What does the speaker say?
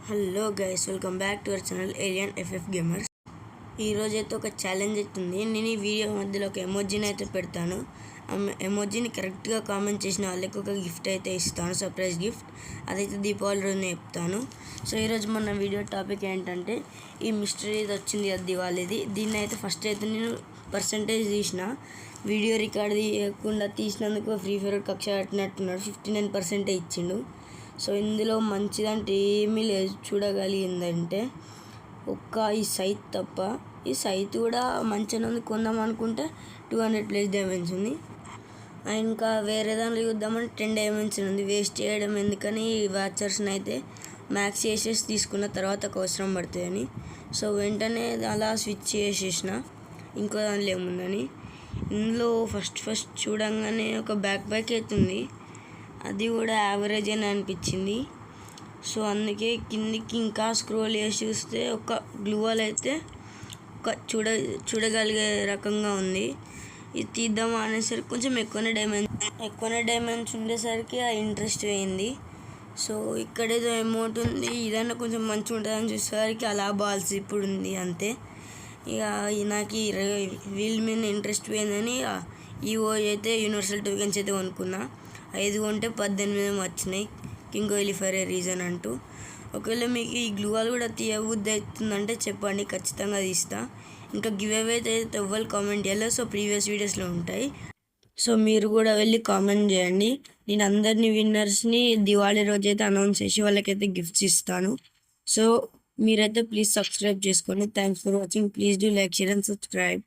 Hello guys, welcome back to our channel alien FF gamers. ఈరోజు అయితే ఒక challenge అవుతుంది. నేను ఈ వీడియో మధ్యలో ఒక ఎమోజీని అయితే పెడతాను. ఆ ఎమోజీని కరెక్ట్గా కామెంట్ చేసిన వాళ్ళకి ఒక గిఫ్ట్ అయితే ఇస్తాను, సర్ప్రైజ్ గిఫ్ట్. అదైతే దీపావళి రోజున చెప్తాను. సో ఈరోజు మన వీడియో టాపిక్ ఏంటంటే ఈ మిస్టరీ వచ్చింది అది దివాళీది. దీన్ని అయితే ఫస్ట్ అయితే నేను పర్సంటేజ్ తీసిన, వీడియో రికార్డ్ తీయకుండా తీసినందుకు ఫ్రీ ఫైర్ కక్ష కట్టినట్టున్నాడు. 59% ఇచ్చిండు. సో ఇందులో మంచిదంటే ఏమీ లేదు. చూడగలిగిందంటే ఒక్క ఈ సైట్ తప్ప. ఈ సైట్ కూడా మంచిగా ఉంది, కొందాం అనుకుంటే 200+ డైమండ్స్ ఉంది. ఇంకా వేరే దాంట్లో చూద్దామంటే 10 డైమండ్స్ ఉంది. వేస్ట్ చేయడం ఎందుకని ఈ వాచర్స్ని అయితే మ్యాక్స్ చేసేసి తీసుకున్న తర్వాత అవసరం పడుతుందని. సో వెంటనే అలా స్విచ్ చేసేసిన ఇంకో దాంట్లో ఏముందని. ఇందులో ఫస్ట్ చూడంగానే ఒక బ్యాక్ అవుతుంది, అది కూడా యావరేజ్ అని అనిపించింది. సో అందుకే కిందికి ఇంకా స్క్రోల్ చేసి చూస్తే ఒక గ్లూవాల్ అయితే ఒక చూడగలిగే రకంగా ఉంది. ఇది తీద్దామా అనేసరికి కొంచెం ఎక్కువనే డైమండ్స్ ఉండేసరికి ఆ ఇంట్రెస్ట్ పోయింది. సో ఇక్కడేదో అమౌంట్ ఉంది, ఇదన్నా కొంచెం మంచిగా ఉంటుందని చూసేసరికి అలా బాల్స్ ఇప్పుడు ఉంది అంతే. ఇక నాకు వీల్ మీద ఇంట్రెస్ట్ పోయిందని ఈ అయితే యూనివర్సల్ టోకెన్స్ అయితే కొనుక్కున్నా. 5 కొంటే 18 వచ్చినాయి, king Kohli for a reason అంటూ. ఒకవేళ మీకు ఈ గ్లూవాల్ కూడా తీయబుద్ధి అవుతుందంటే చెప్పండి, ఖచ్చితంగా తీస్తా. ఇంకా గివ్ అవే అయితే ఎవ్వరు కామెంట్ చేయాలి. సో ప్రీవియస్ వీడియోస్లో ఉంటాయి. సో మీరు కూడా వెళ్ళి కామెంట్ చేయండి. నేను అందరినీ విన్నర్స్ని దివాళీ రోజు అయితే అనౌన్స్ చేసి వాళ్ళకైతే గిఫ్ట్స్ ఇస్తాను. సో మీరైతే ప్లీజ్ సబ్స్క్రైబ్ చేసుకోండి. Thanks for watching. Please do like, share and subscribe.